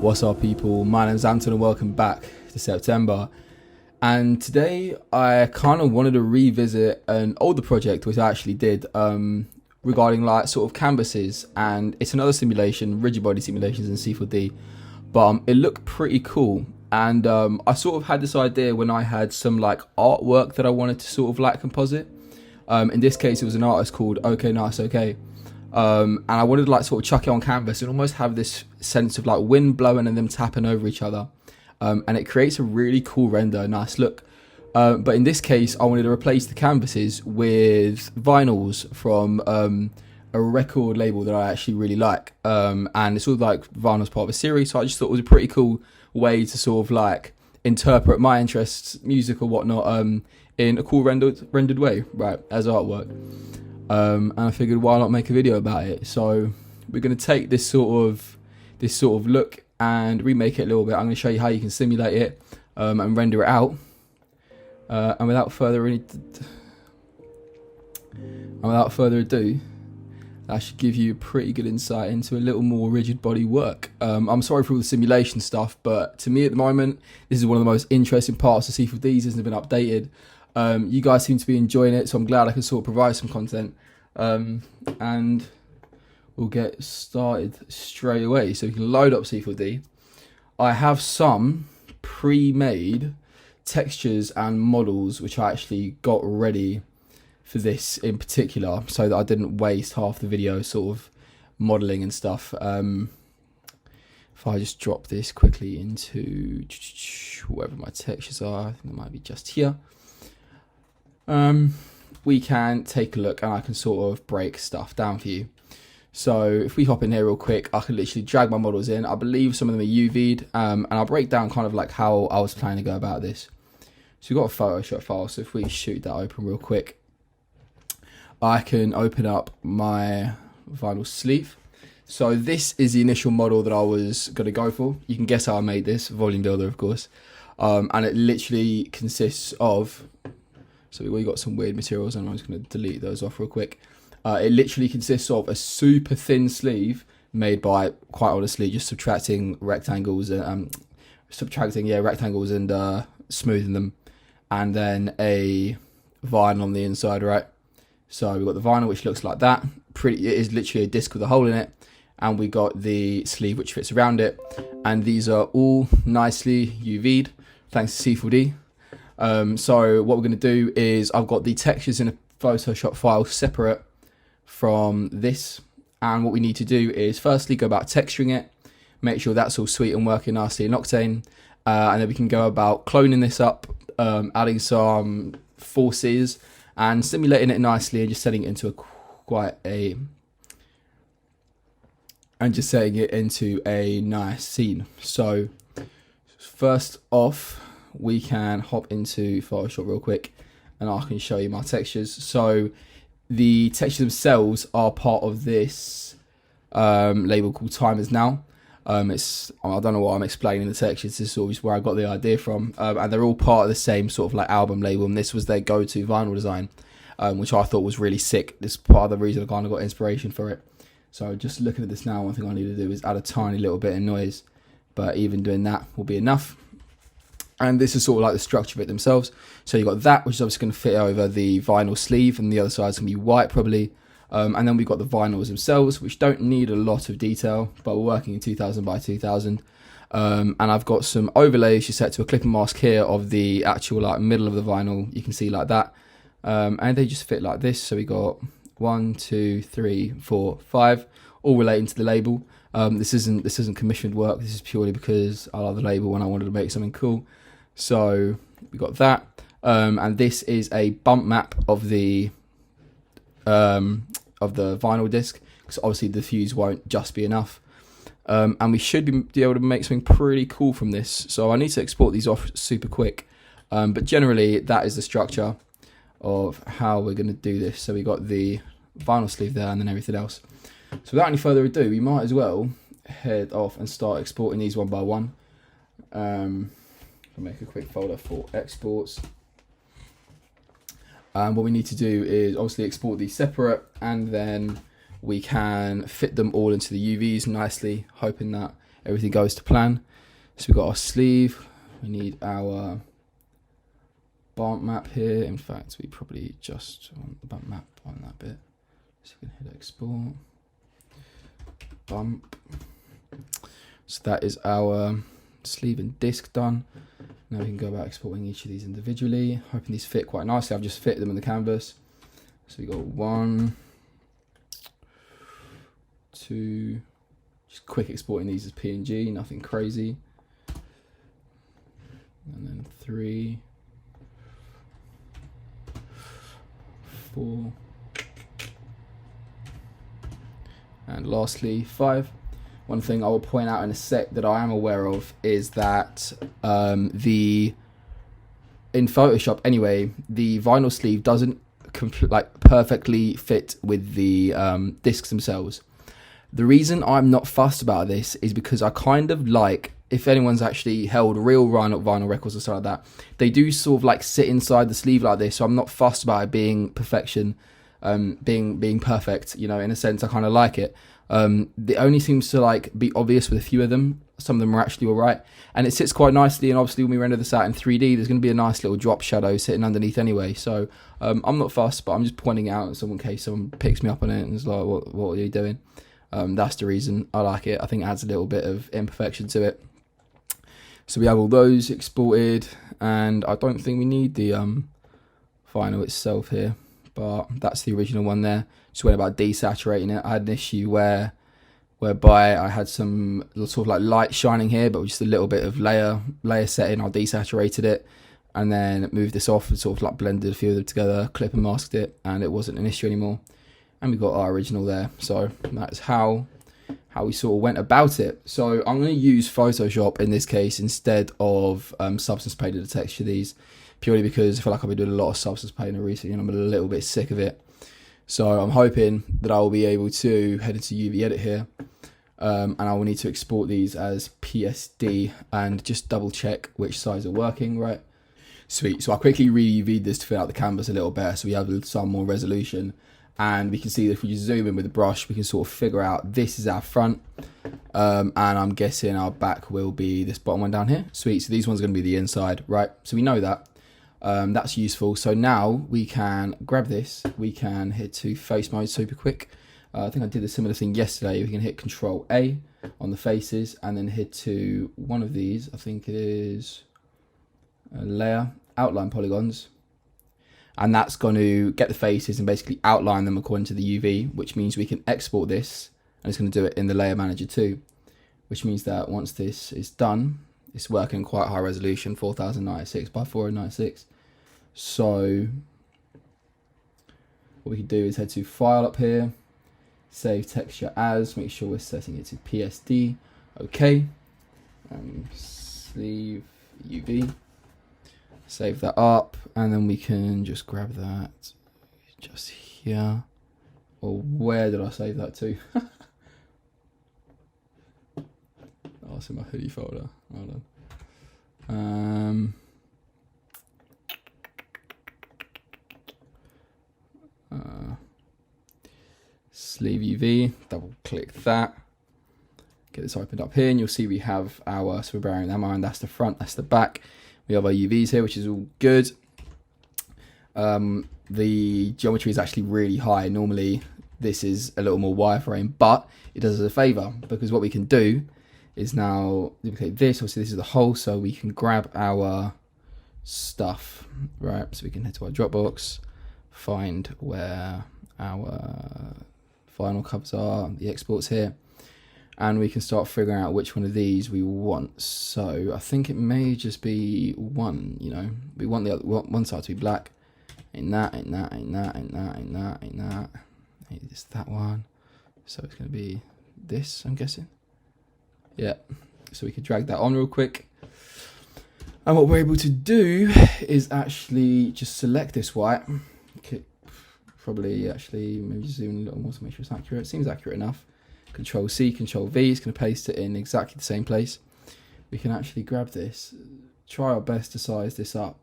What's up, people? My name's Anton and welcome back to September. And today I kind of wanted to revisit an older project which I actually did regarding like sort of canvases, and it's another simulation, rigid body simulations in C4D, but it looked pretty cool. And I sort of had this idea when I had some like artwork that I wanted to sort of like composite. In this case it was an artist called Octane. And I wanted to like sort of chuck it on canvas and almost have this sense of like wind blowing and them tapping over each other, and it creates a really cool render, nice look. But in this case I wanted to replace the canvases with vinyls from a record label that I actually really like, and it's all like vinyls part of a series, so I just thought it was a pretty cool way to sort of like interpret my interests, music or whatnot, in a cool rendered way, right, as artwork. And I figured why not make a video about it. So we're going to take this sort of look and remake it a little bit. I'm going to show you how you can simulate it and render it out. And without further ado, that should give you a pretty good insight into a little more rigid body work. I'm sorry for all the simulation stuff, but to me at the moment, this is one of the most interesting parts of C4Ds. Hasn't been updated. You guys seem to be enjoying it, so I'm glad I can sort of provide some content. And we'll get started straight away. So we can load up C4D. I have some pre-made textures and models which I actually got ready for this in particular, so that I didn't waste half the video sort of modeling and stuff. If I just drop this quickly into wherever my textures are, I think it might be just here. We can take a look and I can sort of break stuff down for you. So if we hop in here real quick, I can literally drag my models in. I believe some of them are UV'd, and I'll break down kind of like how I was planning to go about this. So we've got a Photoshop file, so if we shoot that open real quick, I can open up my vinyl sleeve. So this is the initial model that I was going to go for. You can guess how I made this, volume builder of course, and it literally consists of, so we got some weird materials and I'm just going to delete those off real quick. It literally consists of a super thin sleeve made by, quite honestly, just subtracting rectangles and rectangles and smoothing them, and then a vinyl on the inside, right? So we've got the vinyl which looks like that. It is literally a disc with a hole in it, and we got the sleeve which fits around it, and these are all nicely UV'd thanks to C4D. So what we're going to do is I've got the textures in a Photoshop file separate from this, and what we need to do is firstly go about texturing it, make sure that's all sweet and working nicely in Octane, and then we can go about cloning this up, adding some forces and simulating it nicely and just setting it into a nice scene. So first off, we can hop into Photoshop real quick and I can show you my textures. So the textures themselves are part of this label called Time Is Now. I don't know what I'm explaining the textures, this is sort of just where I got the idea from, and they're all part of the same sort of like album label, and this was their go-to vinyl design, which I thought was really sick. This is part of the reason I kind of got inspiration for it. So just looking at this now, one thing I need to do is add a tiny little bit of noise, but even doing that will be enough. And this is sort of like the structure of it themselves. So you've got that, which is obviously going to fit over the vinyl sleeve, and the other side is going to be white probably. And then we've got the vinyls themselves, which don't need a lot of detail, but we're working in 2000 by 2000. And I've got some overlays just set to a clip and mask here of the actual like middle of the vinyl. You can see like that. And they just fit like this. So we got 1, 2, 3, 4, 5, all relating to the label. This isn't commissioned work. This is purely because I love the label and I wanted to make something cool. So we got that, and this is a bump map of the vinyl disc, because obviously the fuse won't just be enough, and we should be able to make something pretty cool from this. So I need to export these off super quick, but generally that is the structure of how we're going to do this. So we got the vinyl sleeve there and then everything else. So without any further ado, we might as well head off and start exporting these one by one. I'll make a quick folder for exports. And what we need to do is obviously export these separate, and then we can fit them all into the UVs nicely, hoping that everything goes to plan. So we've got our sleeve, we need our bump map here. In fact, we probably just want the bump map on that bit. So we can hit export, bump. So that is our sleeve and disc done. Now we can go about exporting each of these individually. Hoping these fit quite nicely. I've just fit them in the canvas. So we got 1, 2, just quick exporting these as PNG, nothing crazy. And then 3, 4, and lastly 5. One thing I will point out in a sec that I am aware of is that in Photoshop anyway, the vinyl sleeve doesn't perfectly fit with the discs themselves. The reason I'm not fussed about this is because I kind of like, if anyone's actually held real vinyl records or stuff like that, they do sort of like sit inside the sleeve like this. So I'm not fussed about it being perfection, being perfect. You know, in a sense, I kind of like it. It only seems to like be obvious with a few of them. Some of them are actually all right, and it sits quite nicely. And obviously, when we render this out in 3D, there's going to be a nice little drop shadow sitting underneath anyway. So I'm not fussed, but I'm just pointing out in case someone picks me up on it and is like, "What are you doing?" That's the reason I like it. I think it adds a little bit of imperfection to it. So we have all those exported, and I don't think we need the vinyl itself here, but that's the original one there. Just went about desaturating it. I had an issue whereby I had some sort of like light shining here, but with just a little bit of layer setting. I desaturated it and then moved this off and sort of like blended a few of them together, clip and masked it, and it wasn't an issue anymore. And we got our original there. So that's how we sort of went about it. So I'm going to use Photoshop in this case instead of Substance Painter to texture these, purely because I feel like I've been doing a lot of Substance Painter recently and I'm a little bit sick of it. So I'm hoping that I will be able to head into UV Edit here, and I will need to export these as PSD and just double check which sides are working right. Sweet. So I quickly re-UV'd this to fill out the canvas a little better so we have some more resolution. And we can see that if we just zoom in with the brush, we can sort of figure out this is our front, and I'm guessing our back will be this bottom one down here. Sweet. So these ones are going to be the inside, right? So we know that. That's useful. So now we can grab this. We can hit to face mode super quick. I think I did a similar thing yesterday. We can hit Control A on the faces and then hit to one of these. I think it is a layer, outline polygons. And that's going to get the faces and basically outline them according to the UV, which means we can export this, and it's going to do it in the layer manager too, which means that once this is done, it's working quite high resolution, 4096 by 4096. So what we can do is head to File up here, save texture as, make sure we're setting it to PSD, okay, sleeve UV. Save that up, and then we can just grab that just here. Or where did I save that to? Oh, it's in my hoodie folder. Hold on. Sleeve UV, double click that. Get this opened up here, and you'll see we have our, so we're bearing that in mind, that's the front, that's the back. We have our UVs here, which is all good. The geometry is actually really high. Normally, this is a little more wireframe, but it does us a favor because what we can do is now duplicate this. Obviously, this is the hole, so we can grab our stuff, right? So we can head to our Dropbox, find where our final covers are, the exports here. And we can start figuring out which one of these we want. So I think it may just be one, you know. We want the other one side to be black. Ain't that. It's that one. So it's going to be this, I'm guessing. Yeah. So we can drag that on real quick. And what we're able to do is actually just select this white. Okay. Probably actually maybe zoom in a little more to make sure it's accurate. Seems accurate enough. Control C, Control V, it's going to paste it in exactly the same place. We can actually grab this, try our best to size this up,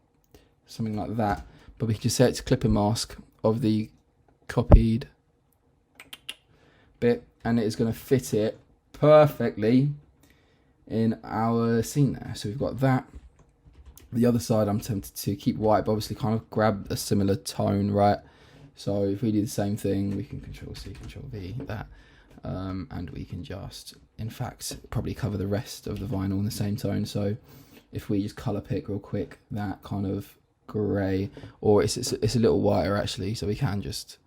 something like that, but we can just set it to clip and mask of the copied bit, and it is going to fit it perfectly in our scene there. So we've got that. The other side, I'm tempted to keep white, but obviously kind of grab a similar tone, right? So if we do the same thing, we can Control C, Control V, that, and we can just, in fact, probably cover the rest of the vinyl in the same tone. So if we just color pick real quick, that kind of grey, or it's a little whiter actually, so we can just,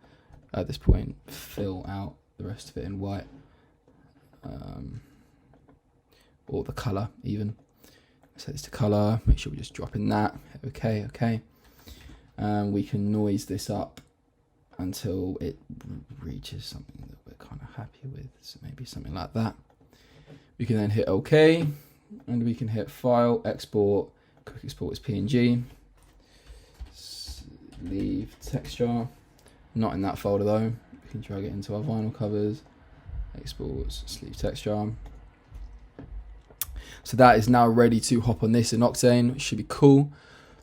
at this point, fill out the rest of it in white, or the color even. Set this to color, make sure we just drop in that. Okay. And we can noise this up until it reaches something that we're kind of happy with. So maybe something like that. We can then hit OK, and we can hit File, Export, Quick Export as PNG. Leave texture. Not in that folder though. We can drag it into our vinyl covers. Exports, sleeve texture. So that is now ready to hop on this in Octane. It should be cool.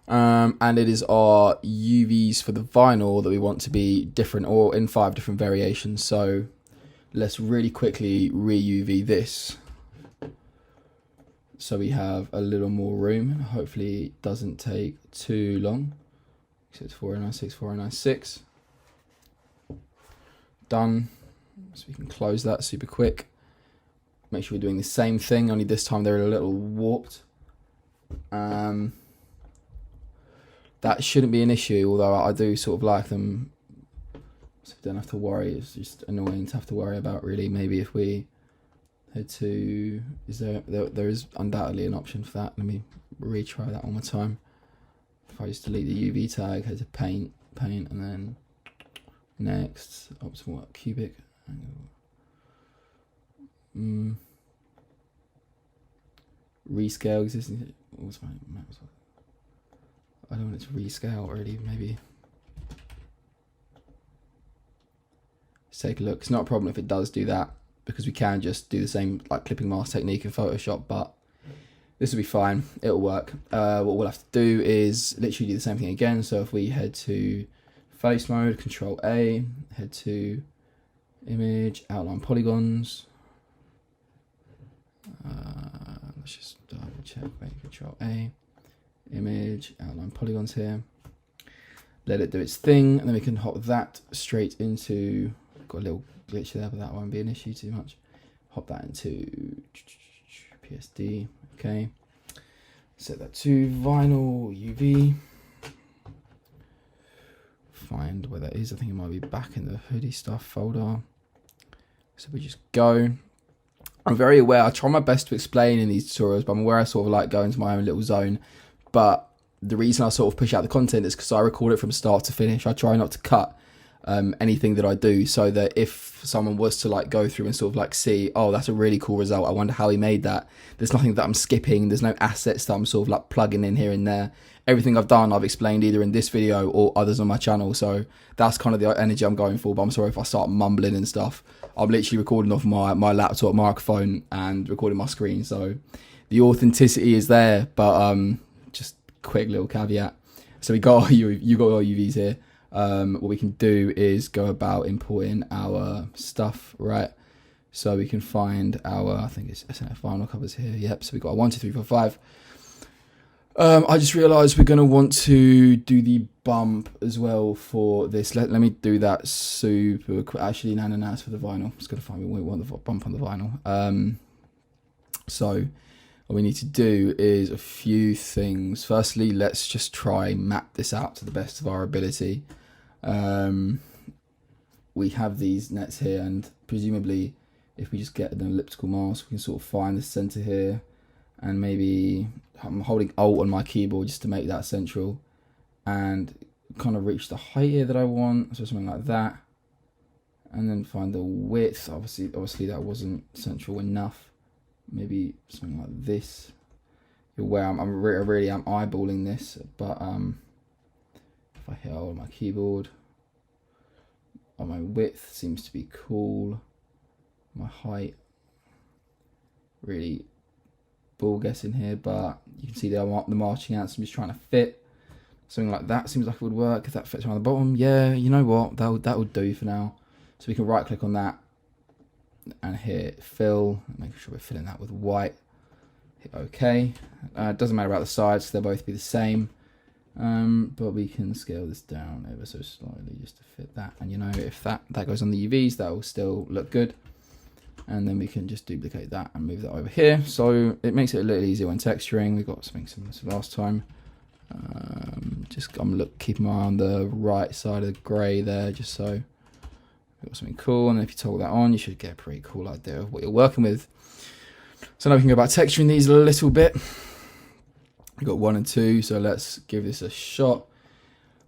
And it is our UVs for the vinyl that we want to be different, or in 5 different variations. So let's really quickly re-UV this, so we have a little more room. Hopefully it doesn't take too long. So it's 4096, 4096. Done. So we can close that super quick. Make sure we're doing the same thing, only this time they're a little warped. That shouldn't be an issue, although I do sort of like them, so we don't have to worry. It's just annoying to have to worry about, really. Maybe if we head to, there is undoubtedly an option for that. Let me retry that one more time. If I just delete the UV tag, head to paint, and then next, optimal cubic angle. Rescale existing. What's my mouse? I don't want it to rescale really. Maybe let's take a look. It's not a problem if it does do that, because we can just do the same like clipping mask technique in Photoshop, but this will be fine. It'll work. What we'll have to do is literally do the same thing again. So if we head to face mode, Control A, head to image, outline polygons. Let's just double check. Wait, Control A, image, outline polygons here. Let it do its thing, and then we can hop that straight into. Got a little glitch there, but that won't be an issue too much. Hop that into PSD. Okay. Set that to vinyl UV. Find where that is. I think it might be back in the hoodie stuff folder. So we just go. I'm very aware, I try my best to explain in these tutorials, but I'm aware I sort of like go into my own little zone. But the reason I sort of push out the content is because I record it from start to finish. I try not to cut anything that I do, so that if someone was to like go through and sort of like see, oh, that's a really cool result, I wonder how he made that. There's nothing that I'm skipping. There's no assets that I'm sort of like plugging in here and there. Everything I've done, I've explained either in this video or others on my channel. So that's kind of the energy I'm going for. But I'm sorry if I start mumbling and stuff. I'm literally recording off my laptop microphone and recording my screen. So the authenticity is there, but just quick little caveat. So you got our UVs here. What we can do is go about importing our stuff, right? So we can find our, I think it's SNF vinyl covers here. Yep. So we got a 1, 2, 3, 4, 5. I just realised we're going to want to do the bump as well for this. Let me do that super quick. Actually, no, it's for the vinyl. It's going to find we want the bump on the vinyl. So what we need to do is a few things. Firstly, let's just try map this out to the best of our ability. We have these nets here, and presumably if we just get an elliptical mask, we can sort of find the center here, and maybe I'm holding Alt on my keyboard just to make that central, and kind of reach the height here that I want, so something like that, and then find the width. Obviously that wasn't central enough. Maybe something like this. Where I really am eyeballing this, but if I hit Alt on my keyboard, my width seems to be cool. My height, really ball guessing here, but you can see the marching ants. I'm just trying to fit something like that. Seems like it would work if that fits around the bottom. Yeah, you know what? That would do for now. So we can right click on that and hit fill. Make sure we're filling that with white. hit OK. It doesn't matter about the sides, they'll both be the same. But we can scale this down ever so slightly just to fit that. And you know, if that goes on the UVs, that will still look good. And then we can just duplicate that and move that over here. So it makes it a little easier when texturing. We got something similar to last time. I'm keeping my eye on the right side of the grey there, just so we've got something cool. And if you toggle that on, you should get a pretty cool idea of what you're working with. So now we can go about texturing these a little bit. We've got 1 and 2, so let's give this a shot.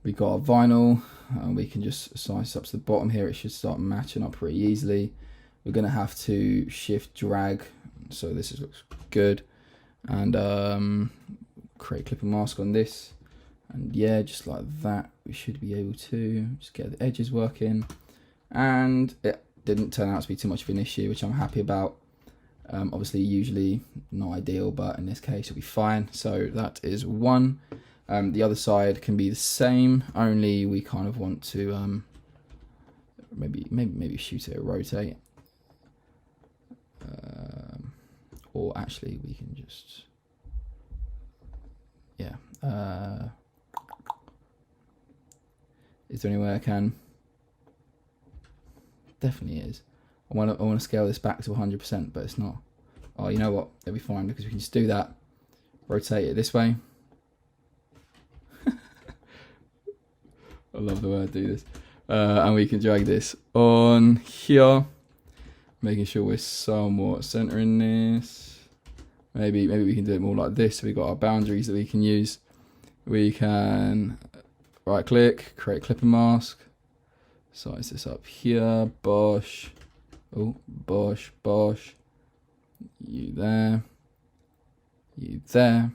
We got our vinyl, we can just size up to the bottom here. It should start matching up pretty easily. We're going to have to shift drag, so this looks good. And create clip and mask on this. And yeah, just like that, we should be able to just get the edges working. And it didn't turn out to be too much of an issue, which I'm happy about. Obviously, usually not ideal, but in this case, it'll be fine. So that is 1. The other side can be the same, only we kind of want to maybe shoot it or rotate. Or actually, we can just, yeah. Is there any way I can? Definitely is. I want to scale this back to 100%, but it's not. Oh, you know what? It'll be fine because we can just do that. Rotate it this way. I love the way I do this. And we can drag this on here, making sure we're somewhat centering this. Maybe we can do it more like this. So we've got our boundaries that we can use. We can right click, create clip and mask. Size this up here. Bosh. Oh, bosh, bosh. You there. You there.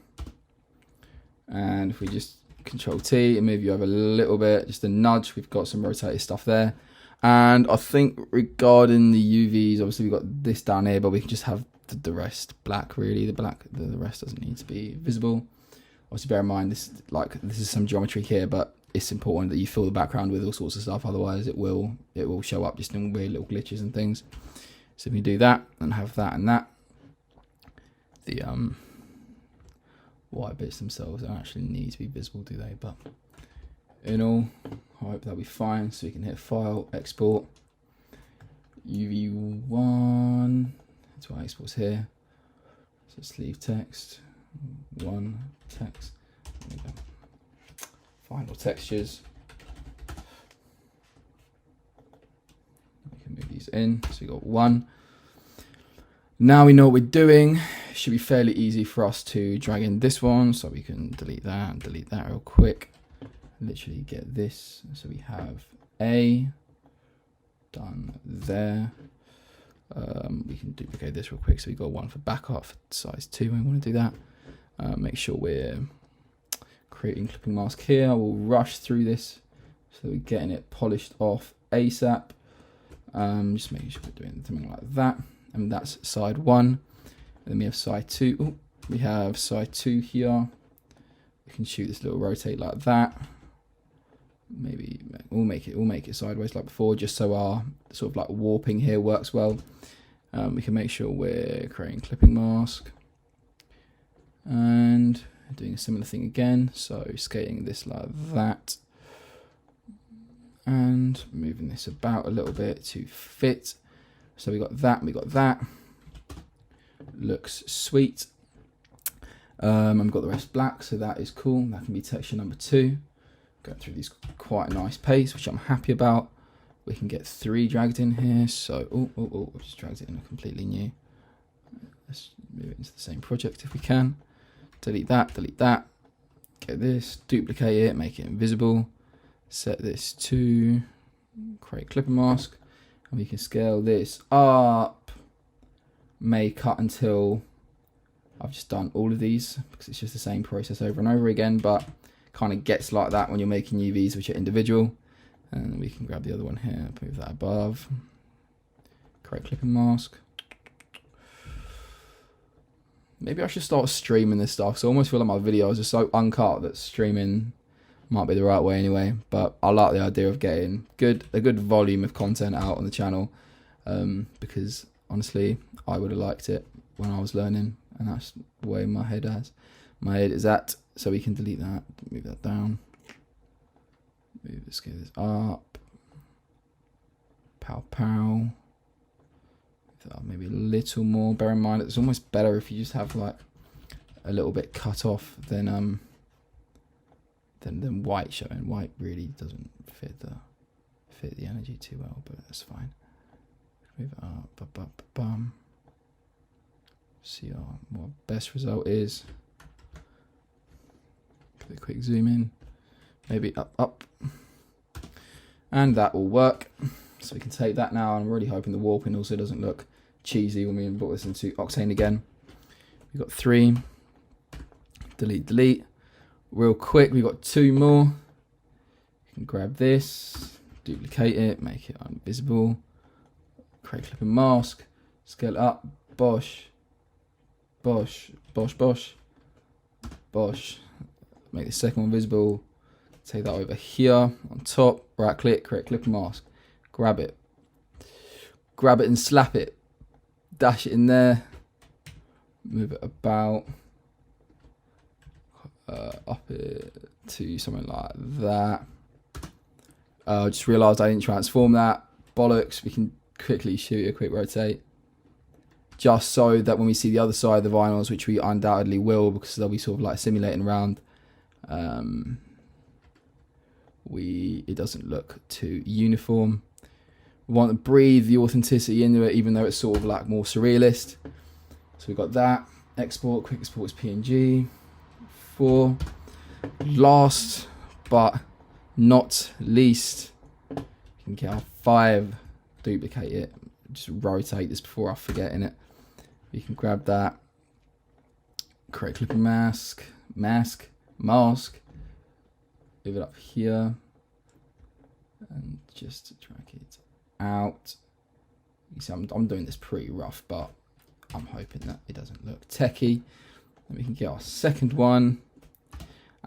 And if we just Control T and move you over a little bit, just a nudge, we've got some rotated stuff there. And I think regarding the UVs, obviously we've got this down here, but we can just have the rest black, really. The rest doesn't need to be visible. Obviously bear in mind, this is some geometry here, but it's important that you fill the background with all sorts of stuff, otherwise it will show up just in weird little glitches and things. So if you do that and have that and that, the white bits themselves don't actually need to be visible, do they? But in all, I hope that'll be fine. So you can hit File, Export, UV1. That's why exports here. So let's leave text, 1 text. There we go. Final textures. We can move these in. So we got 1. Now we know what we're doing. It should be fairly easy for us to drag in this one, so we can delete that and delete that real quick. Literally get this. So we have A done there. We can duplicate this real quick. So we got 1 for backup, for size 2. We want to do that. Make sure we're creating clipping mask here. We'll rush through this so we're getting it polished off ASAP. Just making sure we're doing something like that. And that's side 1. And then we have side 2. Ooh, we have side 2 here. We can shoot this little rotate like that. Maybe we'll make it sideways like before, just so our sort of like warping here works well. We can make sure we're creating clipping mask and doing a similar thing again. So scaling this like that and moving this about a little bit to fit. So we got that, we got that. Looks sweet. I've got the rest black, so that is cool. That can be texture number 2. Going through these quite a nice pace, which I'm happy about. We can get 3 dragged in here. So, I've just dragged it in a completely new. Let's move it into the same project if we can. Delete that, get this, duplicate it, make it invisible. Set this to create clipper mask. And we can scale this up. May cut until I've just done all of these because it's just the same process over and over again, but kind of gets like that when you're making UVs which are individual. And we can grab the other one here, move that above, create clipping mask. Maybe I should start streaming this stuff, so I almost feel like my videos are so uncut that streaming might be the right way anyway. But I like the idea of getting a good volume of content out on the channel, because honestly I would have liked it when I was learning, and that's the way my head is at. So we can delete that, move that down, let's get this up, pow, maybe a little more. Bear in mind it's almost better if you just have like a little bit cut off than white showing. White really doesn't fit the energy too well, but that's fine. Move it up, see what our best result is. Give it a quick zoom in, maybe up, and that will work. So we can take that now. I'm really hoping the warping also doesn't look cheesy when we import this into Octane again. We've got 3, delete. Real quick, we've got 2 more. You can grab this, duplicate it, make it invisible, create clip and mask, scale it up, bosh, make the second one visible, take that over here on top, right click, create clip and mask, grab it and slap it, dash it in there, move it about, up it to something like that. Just realised I didn't transform that, bollocks. We can quickly shoot a quick rotate, just so that when we see the other side of the vinyls, which we undoubtedly will because they'll be sort of like simulating around, it doesn't look too uniform. We want to breathe the authenticity into it, even though it's sort of like more surrealist. So we've got that. Export, quick export is PNG. 4. Last but not least, you can get our 5, duplicate it, just rotate this before I forget in it. You can grab that, create clip and mask, move it up here, and just drag it out. You see, I'm doing this pretty rough, but I'm hoping that it doesn't look techie. Then we can get our second one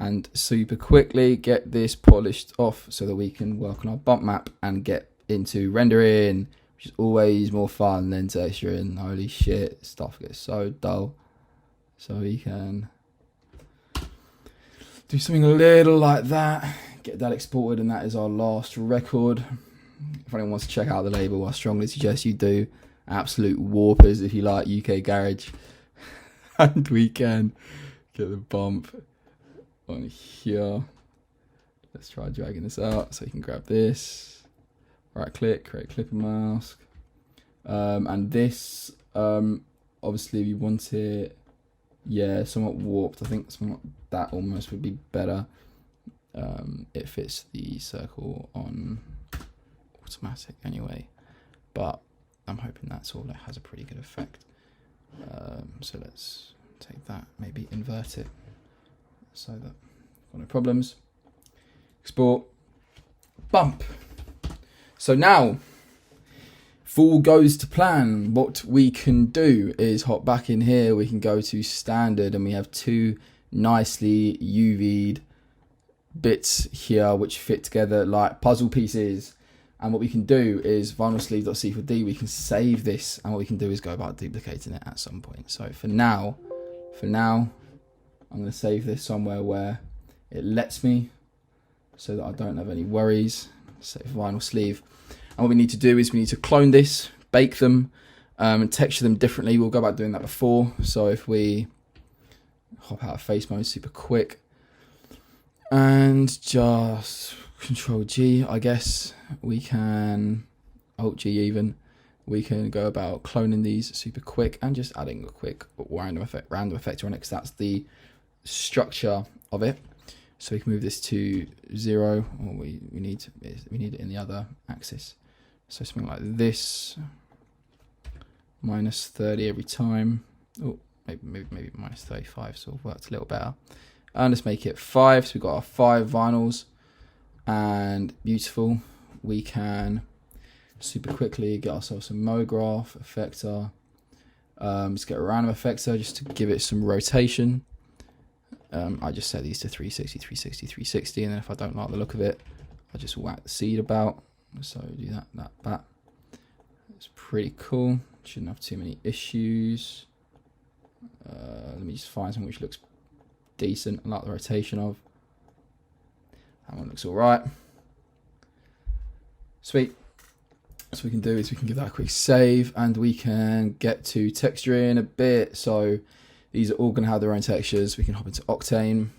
and super quickly get this polished off so that we can work on our bump map and get into rendering, which is always more fun than texturing. Holy shit, stuff gets so dull. So we can do something a little like that, get that exported, and that is our last record. If anyone wants to check out the label, I strongly suggest you do. Absolute warpers if you like UK garage. And we can get the bump on here. Let's try dragging this out so you can grab this. Right click, create clip and mask. And this, obviously we want it, somewhat warped. I think something like that almost would be better. It fits the circle on automatic anyway, but I'm hoping that sort of has a pretty good effect. So let's take that, maybe invert it so that got no problems. Export, bump. So now, if all goes to plan, what we can do is hop back in here. We can go to standard, and we have 2 nicely UV'd bits here which fit together like puzzle pieces. And what we can do is vinyl sleeve.c4d, we can save this, and what we can do is go about duplicating it at some point. So for now, I'm going to save this somewhere where it lets me, so that I don't have any worries. Save vinyl sleeve. And what we need to do is we need to clone this, bake them, and texture them differently. We'll go about doing that before. So if we hop out of face mode super quick and just Control G, I guess we can, Alt G even, we can go about cloning these super quick and just adding a quick random effector on it, because that's the structure of it. So we can move this to 0, or we need it in the other axis. So something like this, -30 every time. Oh, maybe -35, so it worked a little better. And let's make it 5. So we've got our 5 vinyls. And beautiful, we can super quickly get ourselves some MoGraph effector. Let's get a random effector just to give it some rotation. I just set these to 360, 360, 360, and then if I don't like the look of it, I just whack the seed about. So do that. It's pretty cool. Shouldn't have too many issues. Let me just find something which looks decent. I like the rotation of. That one looks all right. Sweet. So we can do is we can give that a quick save, and we can get to texturing a bit. So these are all going to have their own textures. We can hop into Octane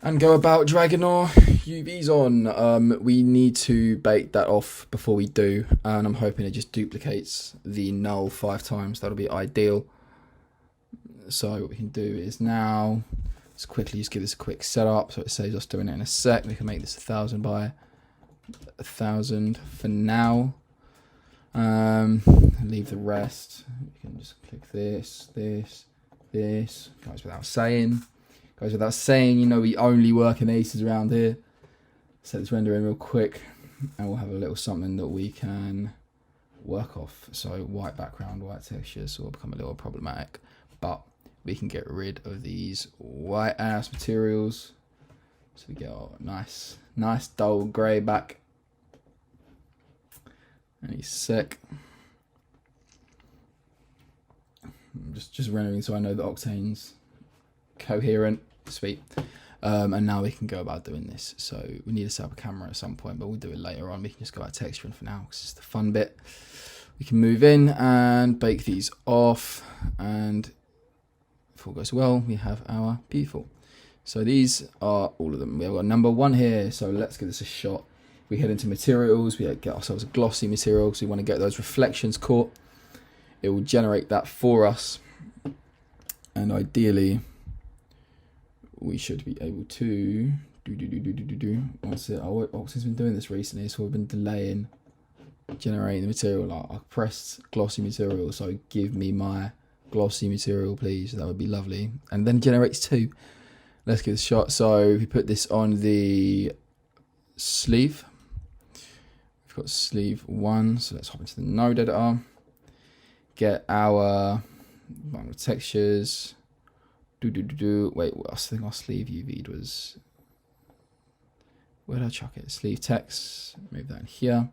and go about dragging our UVs on. We need to bake that off before we do, and I'm hoping it just duplicates the null 5 times. That'll be ideal. So what we can do is now let's quickly just give this a quick setup so it saves us doing it in a sec. We can make this 1000 by 1000 for now. Leave the rest. We can just click this. Goes without saying. You know we only work in aces around here. Set this render in real quick, and we'll have a little something that we can work off. So white background, white textures will become a little problematic, but we can get rid of these white ass materials. So we get our nice dull grey back. Any sec. I'm just rendering so I know that Octane's coherent. Sweet. And now we can go about doing this. So we need to set up a camera at some point, but we'll do it later on. We can just go out texturing for now because it's the fun bit. We can move in and bake these off, and if all goes well, we have our beautiful. So these are all of them. We have got number 1 here, so let's give this a shot. We head into materials, we get ourselves a glossy material, so we want to get those reflections caught. It will generate that for us, and ideally we should be able to what's it? Octane's been doing this recently, so we've been delaying generating the material. Like I pressed glossy material, so give me my glossy material please. That would be lovely. And then generates 2. Let's give this a shot. So we put this on the sleeve. We've got sleeve 1, so let's hop into the node editor, get our textures. Wait, I think our sleeve UV'd was, where did I chuck it? Sleeve text, move that in here.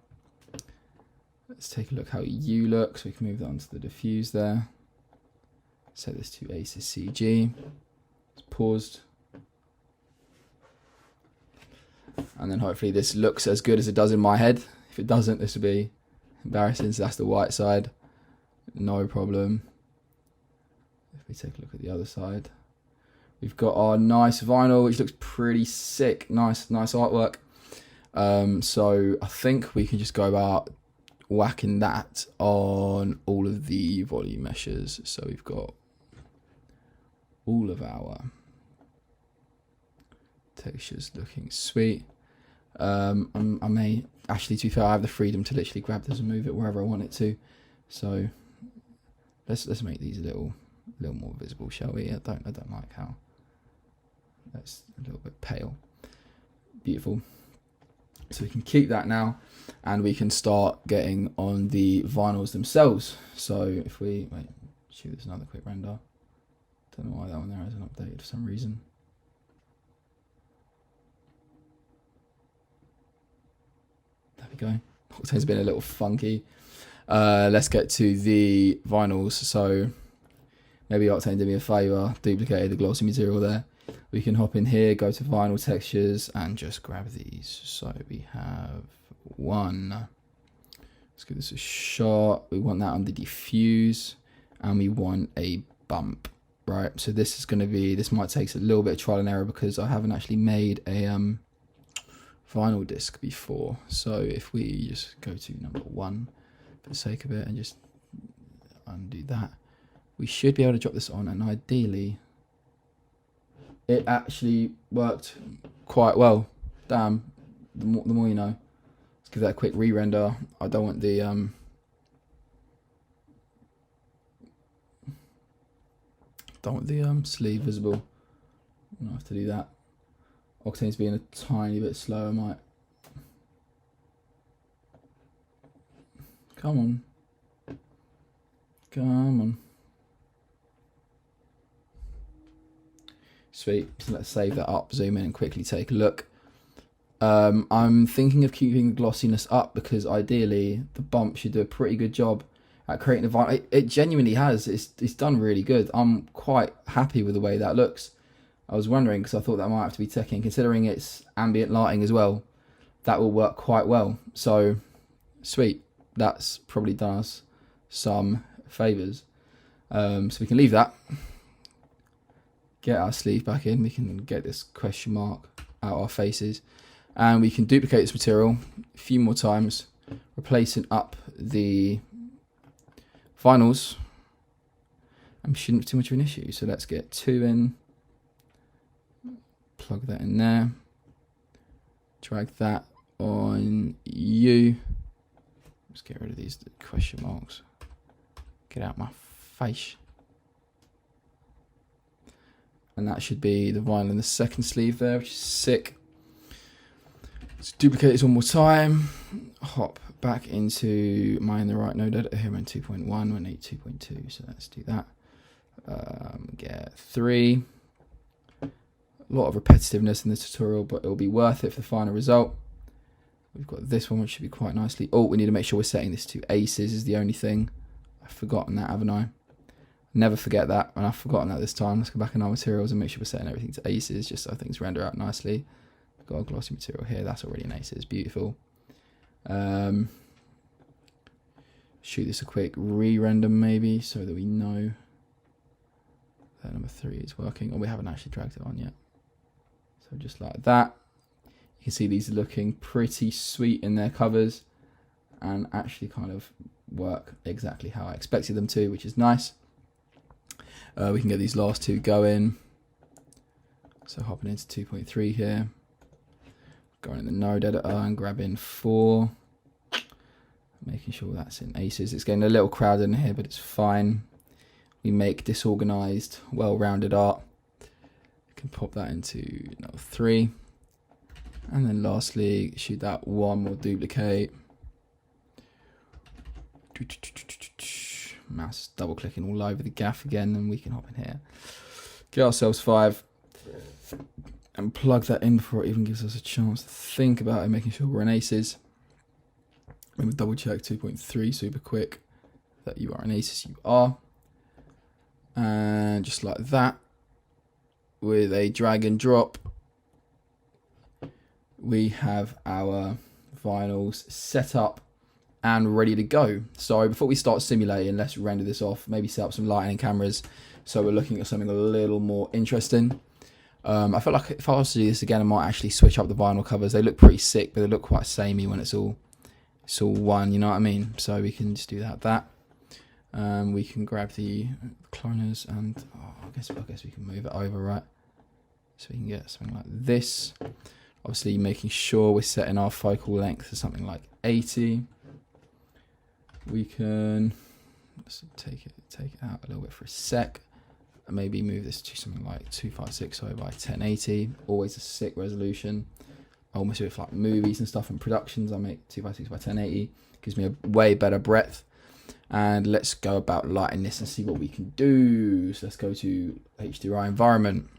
Let's take a look how you look, so we can move that onto the diffuse there. Set this to Aces CG. It's paused. And then hopefully this looks as good as it does in my head. If it doesn't, this will be embarrassing. So that's the white side. No problem. If we take a look at the other side, we've got our nice vinyl, which looks pretty sick. Nice artwork. So I think we can just go about whacking that on all of the volume meshes. So we've got all of our textures looking sweet. I may actually, to be fair, I have the freedom to literally grab this and move it wherever I want it to. So let's make these a little more visible, shall we? I don't like how that's a little bit pale. Beautiful. So we can keep that now, and we can start getting on the vinyls themselves. So if we shoot this another quick render. Don't know why that one there hasn't updated for some reason. There we go. Octane's been a little funky. Let's get to the vinyls. So maybe Octane did me a favour, duplicated the glossy material there. We can hop in here, go to vinyl textures, and just grab these. So we have 1. Let's give this a shot. We want that on the diffuse, and we want a bump. Right, so this is going to be, this might take a little bit of trial and error because I haven't actually made a vinyl disc before. So if we just go to number 1 for the sake of it and just undo that, we should be able to drop this on, and ideally it actually worked quite well. Damn, the more you know. Let's give that a quick re-render. I don't want the sleeve visible. I have to do that. Octane's being a tiny bit slower, might. Come on. Sweet. So let's save that up, zoom in and quickly take a look. I'm thinking of keeping the glossiness up because ideally the bump should do a pretty good job at creating a vinyl. It genuinely has. It's done really good. I'm quite happy with the way that looks. I was wondering because I thought that might have to be techie, and considering it's ambient lighting as well, that will work quite well. So sweet. That's probably done us some favours. So we can leave that. Get our sleeve back in. We can get this question mark out our faces, and we can duplicate this material a few more times, replacing up the vinyls. And shouldn't be too much of an issue. So let's get 2 in. Plug that in there. Drag that on you. Let's get rid of these question marks. Get out my face. And that should be the vinyl in the second sleeve there, which is sick. Let's duplicate this one more time. Hop back into in the right node editor here. We're in 2.1, we're in 2.2, so let's do that. Get 3. A lot of repetitiveness in this tutorial, but it'll be worth it for the final result. We've got this one, which should be quite nicely. Oh, we need to make sure we're setting this to aces is the only thing. I've forgotten that, haven't I? Never forget that, and I've forgotten that this time. Let's go back in our materials and make sure we're setting everything to aces, just so things render out nicely. We've got a glossy material here. That's already an aces. Beautiful. Shoot this a quick re-render maybe, so that we know that number 3 is working. Or we haven't actually dragged it on yet. So just like that. You can see these are looking pretty sweet in their covers and actually kind of work exactly how I expected them to, which is nice. We can get these last 2 going. So hopping into 2.3 here. Going in the node editor and grabbing 4. Making sure that's in aces. It's getting a little crowded in here, but it's fine. We make disorganized, well-rounded art. Can pop that into another 3. And then lastly, shoot that 1 more duplicate. Mouse double clicking all over the gaff again, and we can hop in here. Get ourselves 5 and plug that in before it even gives us a chance to think about it, making sure we're in aces. And we double check 2.3 super quick that you are in aces, you are. And just like that, with a drag and drop, we have our vinyls set up and ready to go. So before we start simulating, let's render this off, maybe set up some lighting and cameras so we're looking at something a little more interesting. I feel like if I was to do this again, I might actually switch up the vinyl covers. They look pretty sick, but they look quite samey when it's all one, you know what I mean? So we can just do that. We can grab the cloners and I guess we can move it over, right? So we can get something like this. Obviously making sure we're setting our focal length to something like 80. We can let's take it out a little bit for a sec. And maybe move this to something like 2560 by 1080. Always a sick resolution. I almost do it for like movies and stuff and productions. I make 256 by 1080. Gives me a way better breadth. And let's go about lighting this and see what we can do. So let's go to HDRI environment.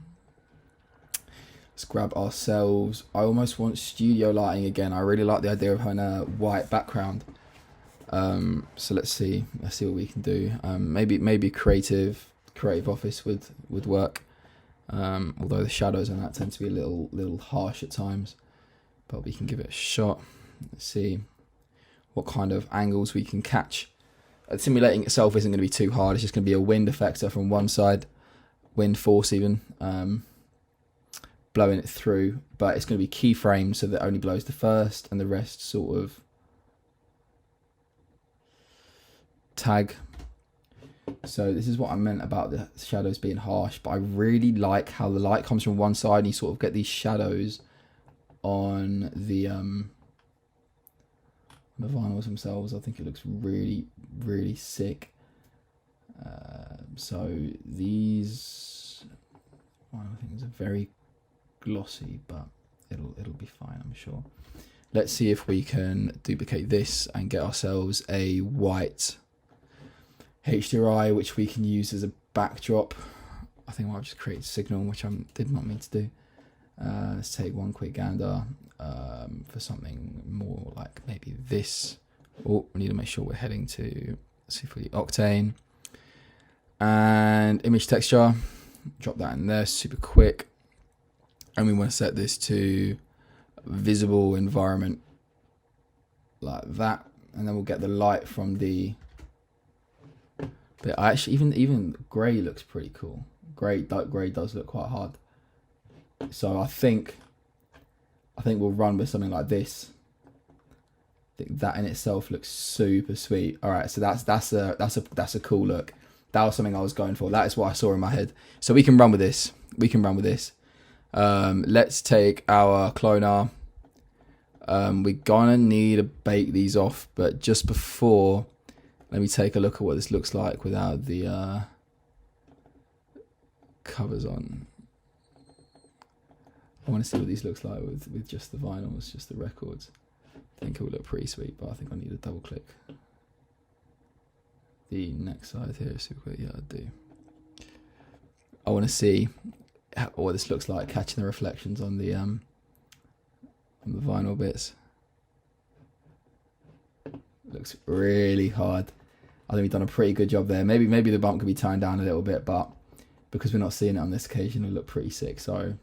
Let's grab ourselves. I almost want studio lighting again. I really like the idea of having a white background. So let's see what we can do. Maybe creative office would work. Although the shadows on that tend to be a little harsh at times. But we can give it a shot. Let's see what kind of angles we can catch. Simulating itself isn't going to be too hard. It's just going to be a wind effector from one side, wind force even, blowing it through. But it's going to be keyframes, so that only blows the first and the rest sort of tag. So this is what I meant about the shadows being harsh. But I really like how the light comes from one side and you sort of get these shadows on the vinyls themselves. I think it looks really, really sick. So these, I think it's very glossy, but it'll be fine, I'm sure. Let's see if we can duplicate this and get ourselves a white HDRI, which we can use as a backdrop. I think I'll just create a signal, which I did not mean to do. Let's take one quick gander for something more like maybe this. Oh, we need to make sure we're heading to Let's see if we Octane and image texture. Drop that in there super quick. And we want to set this to visible environment like that. And then we'll get the light from the... But actually, even grey looks pretty cool. Dark grey does look quite hard. So I think we'll run with something like this. I think that in itself looks super sweet. All right, so that's a cool look. That was something I was going for. That is what I saw in my head. So we can run with this. Let's take our cloner. We're gonna need to bake these off, but just before, let me take a look at what this looks like without the covers on. I want to see what these looks like with just the vinyls, just the records. I think it will look pretty sweet, but I think I need to double click the next side here super quick. Yeah, I do. I want to see what this looks like, catching the reflections on the vinyl bits. Looks really hard. I think we've done a pretty good job there. Maybe the bump could be toned down a little bit, but because we're not seeing it on this occasion, it'll look pretty sick. So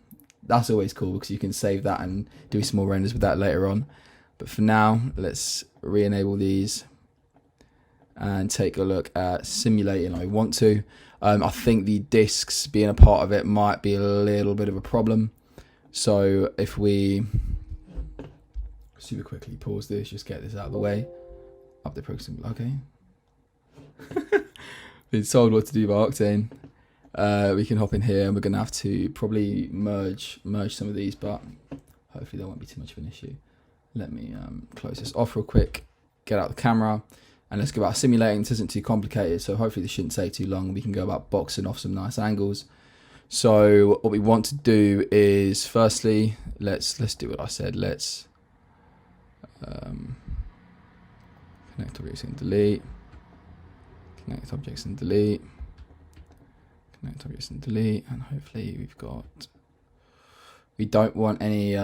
that's always cool because you can save that and do some more renders with that later on. But for now, let's re-enable these and take a look at simulating. I want to. I think the discs being a part of it might be a little bit of a problem. So if we super quickly pause this, just get this out of the way. Up the program, okay. Been told what to do by Octane. We can hop in here and we're gonna have to probably merge some of these, but hopefully there won't be too much of an issue. Let me close this off real quick, get out the camera, and let's go about simulating. This isn't too complicated, so hopefully this shouldn't take too long. We can go about boxing off some nice angles. So what we want to do is, firstly, let's do what I said. Let's connect objects and delete. Connect objects and delete. Connect objects and delete. And hopefully we've got... We don't want any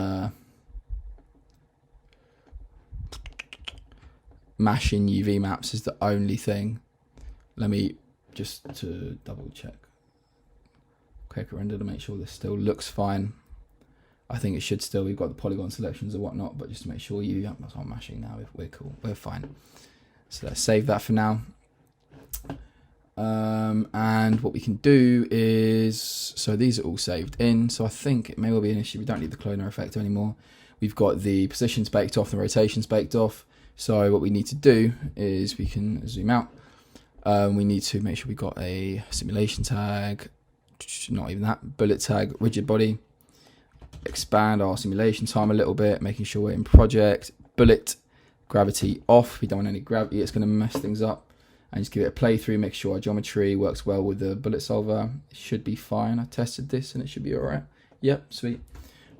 mashing UV maps is the only thing. Let me just to double check. Quick render to make sure this still looks fine. I think it should still. We've got the polygon selections and whatnot, but just to make sure that's not mashing now. We're cool. We're fine. So let's save that for now. And what we can do is, so these are all saved in. So I think it may well be an issue. We don't need the cloner effect anymore. We've got the positions baked off, the rotations baked off. So what we need to do is we can zoom out. We need to make sure we got a simulation tag, not even that, bullet tag, rigid body. Expand our simulation time a little bit, making sure we're in project, bullet, gravity off. We don't want any gravity, it's going to mess things up. And just give it a playthrough, make sure our geometry works well with the bullet solver. It should be fine. I tested this and it should be all right. Yep, sweet.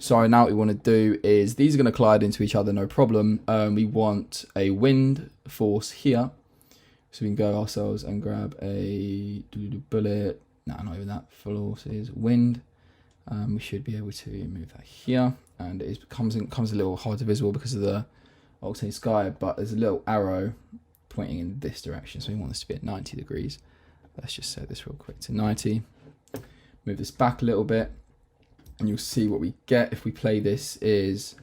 So now what we want to do is, these are going to collide into each other, no problem. We want a wind force here. So we can go ourselves and grab a bullet. No, not even that. Forces wind. We should be able to move that here. And it comes a little hard to visible because of the Octane sky, but there's a little arrow pointing in this direction. So we want this to be at 90 degrees. Let's just set this real quick to 90. Move this back a little bit. And you'll see what we get if we play this is,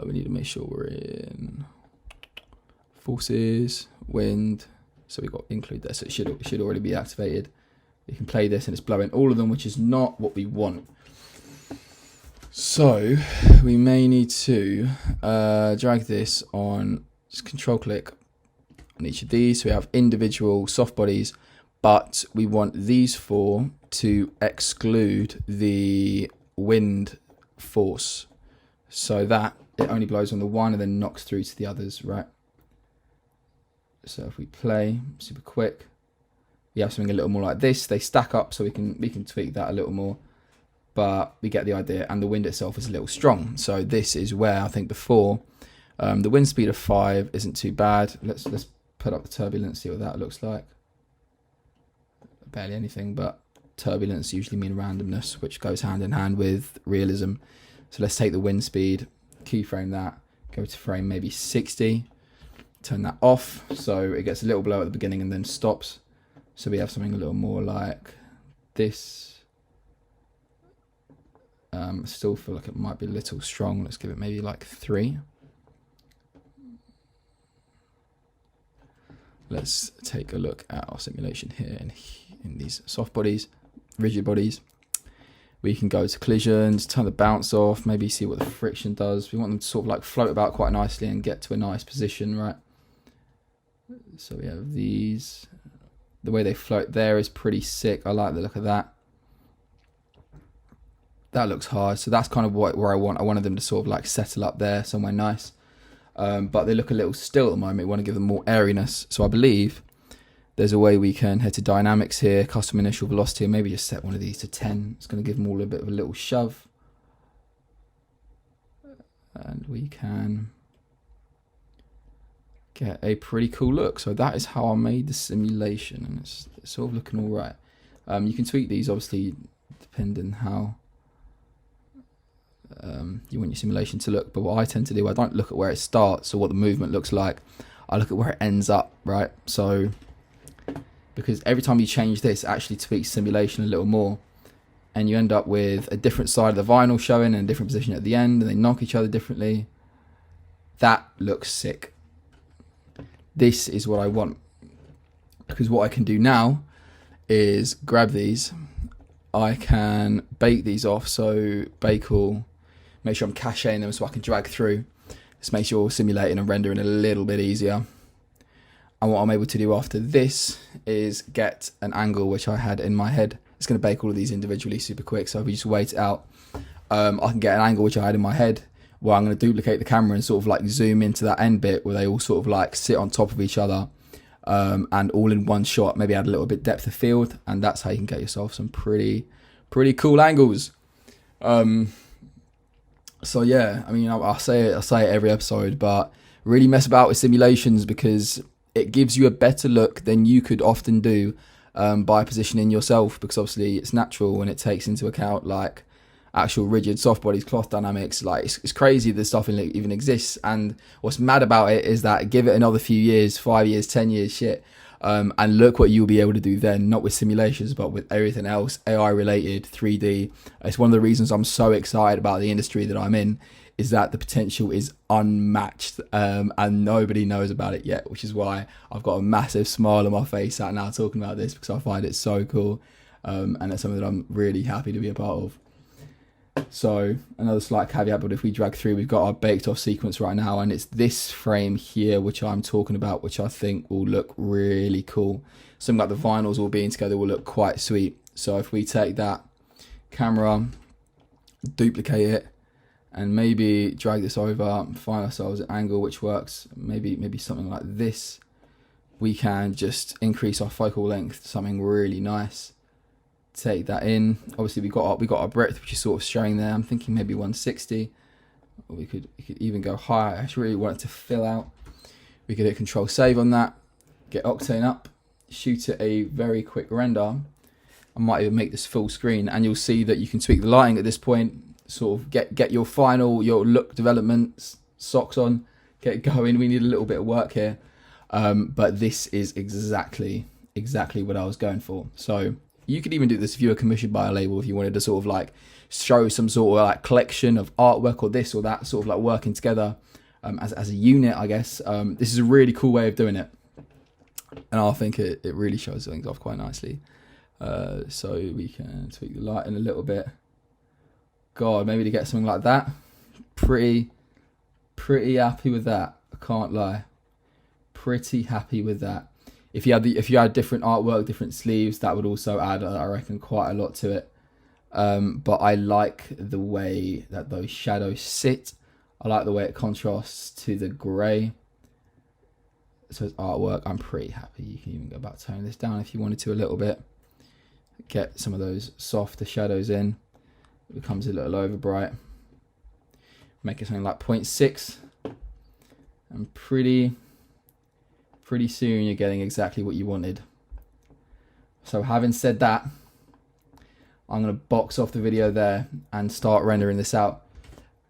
we need to make sure we're in forces, wind. So we've got include there, so it should already be activated. You can play this and it's blowing all of them, which is not what we want. So we may need to drag this on, just control click on each of these. So we have individual soft bodies, but we want these four to exclude the wind force so that it only blows on the one and then knocks through to the others, right? So if we play super quick, we have something a little more like this. They stack up, so we can tweak that a little more, but we get the idea. And the wind itself is a little strong, so this is where I think before the wind speed of 5 isn't too bad. Let's put up the turbulence, see what that looks like. Barely anything, but turbulence usually mean randomness, which goes hand in hand with realism. So let's take the wind speed, keyframe that, go to frame maybe 60. turn that off so it gets a little blow at the beginning and then stops. So we have something a little more like this. Still feel like it might be a little strong. Let's give it maybe like 3. Let's take a look at our simulation here in these soft bodies, rigid bodies. We can go to collisions, turn the bounce off, maybe see what the friction does. We want them to sort of like float about quite nicely and get to a nice position, right? So we have these. The way they float there is pretty sick. I like the look of that. That looks hard. So that's kind of where I wanted them to sort of like settle up there somewhere nice. But they look a little still at the moment. We want to give them more airiness. So I believe there's a way we can head to dynamics here, custom initial velocity, and maybe just set one of these to 10. It's going to give them all a bit of a little shove. And we can get a pretty cool look. So that is how I made the simulation, and it's sort of looking all right. You can tweak these, obviously, depending how you want your simulation to look. But what I tend to do, I don't look at where it starts or what the movement looks like. I look at where it ends up, right? So because every time you change this, it actually tweaks simulation a little more, and you end up with a different side of the vinyl showing and a different position at the end, and they knock each other differently. That looks sick. This is what I want, because what I can do now is grab these. I can bake these off, so bake all, make sure I'm caching them so I can drag through. This makes your simulating and rendering a little bit easier. And what I'm able to do after this is get an angle which I had in my head. It's going to bake all of these individually super quick, so if we just wait it out, I can get an angle which I had in my head, where I'm going to duplicate the camera and sort of like zoom into that end bit where they all sort of like sit on top of each other, and all in one shot, maybe add a little bit depth of field, and that's how you can get yourself some pretty cool angles. So yeah, I mean, I say it every episode, but really mess about with simulations, because it gives you a better look than you could often do by positioning yourself, because obviously it's natural and it takes into account like actual rigid soft bodies, cloth dynamics. Like it's crazy this stuff even exists, and what's mad about it is that give it another few years, 5 years, 10 years, shit, and look what you'll be able to do then, not with simulations but with everything else, AI related, 3D. It's one of the reasons I'm so excited about the industry that I'm in, is that the potential is unmatched, and nobody knows about it yet, which is why I've got a massive smile on my face out now talking about this, because I find it so cool, and it's something that I'm really happy to be a part of. So another slight caveat, but if we drag through, we've got our baked off sequence right now, and it's this frame here which I'm talking about, which I think will look really cool. Something like the vinyls all being together will look quite sweet. So if we take that camera, duplicate it, and maybe drag this over, find ourselves an angle which works, maybe something like this, we can just increase our focal length to something really nice. Take that in. Obviously we got our breadth, which is sort of showing there. I'm thinking maybe 160. Or we could even go higher. I just really want it to fill out. We could hit Control Save on that, get Octane up, shoot it a very quick render. I might even make this full screen, and you'll see that you can tweak the lighting at this point. Sort of get your look development socks on, get going. We need a little bit of work here, but this is exactly what I was going for. So you could even do this if you were commissioned by a label, if you wanted to sort of like show some sort of like collection of artwork or this or that, sort of like working together as a unit, I guess. This is a really cool way of doing it, and I think it really shows things off quite nicely. So we can tweak the lighting a little bit. God, maybe to get something like that. Pretty happy with that. I can't lie. Pretty happy with that. If you had different artwork, different sleeves, that would also add, I reckon, quite a lot to it. But I like the way that those shadows sit. I like the way it contrasts to the grey. So it's artwork. I'm pretty happy. You can even go back, tone this down if you wanted to a little bit. Get some of those softer shadows in. It becomes a little over bright. Make it something like 0.6. And pretty soon you're getting exactly what you wanted. So having said that, I'm going to box off the video there and start rendering this out.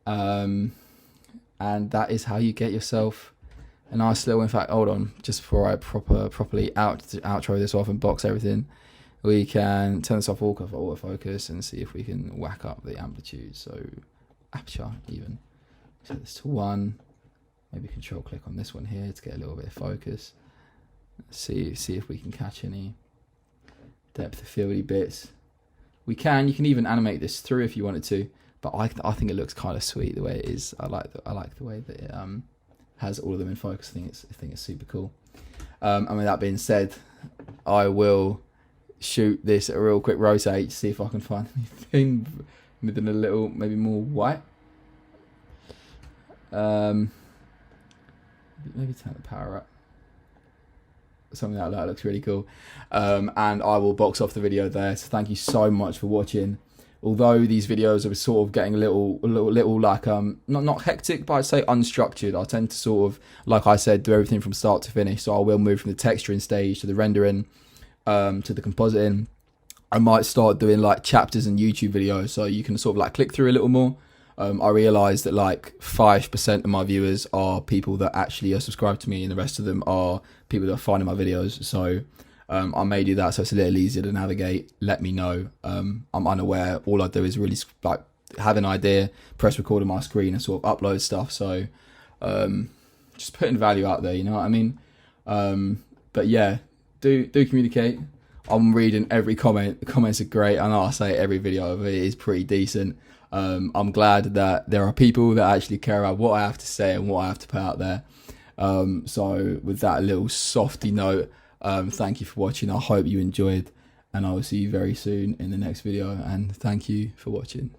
And that is how you get yourself a nice little, in fact, hold on, just before I properly outro this off and box everything, we can turn this off autofocus and see if we can whack up the amplitude. So aperture even. Set this to 1. Maybe control click on this one here to get a little bit of focus. See if we can catch any depth of fieldy bits. You can even animate this through if you wanted to, but I think it looks kind of sweet the way it is. I like the way that it has all of them in focus. I think it's super cool. And with that being said, I will shoot this a real quick rotate, see if I can find anything within a little, maybe more white. Maybe turn the power up. Something like that looks really cool. And I will box off the video there. So thank you so much for watching. Although these videos are sort of getting a little like not hectic, but I'd say unstructured. I tend to sort of, like I said, do everything from start to finish. So I will move from the texturing stage to the rendering, to the compositing. I might start doing like chapters and YouTube videos, so you can sort of like click through a little more. I realised that like 5% of my viewers are people that actually are subscribed to me, and the rest of them are people that are finding my videos. So I may do that, so it's a little easier to navigate. Let me know. I'm unaware. All I do is really like have an idea, press record on my screen, and sort of upload stuff. So just putting value out there, you know what I mean? But yeah, do communicate. I'm reading every comment. The comments are great. I know I say every video of it is pretty decent. I'm glad that there are people that actually care about what I have to say and what I have to put out there. So with that little softy note, thank you for watching. I hope you enjoyed, and I will see you very soon in the next video, and thank you for watching.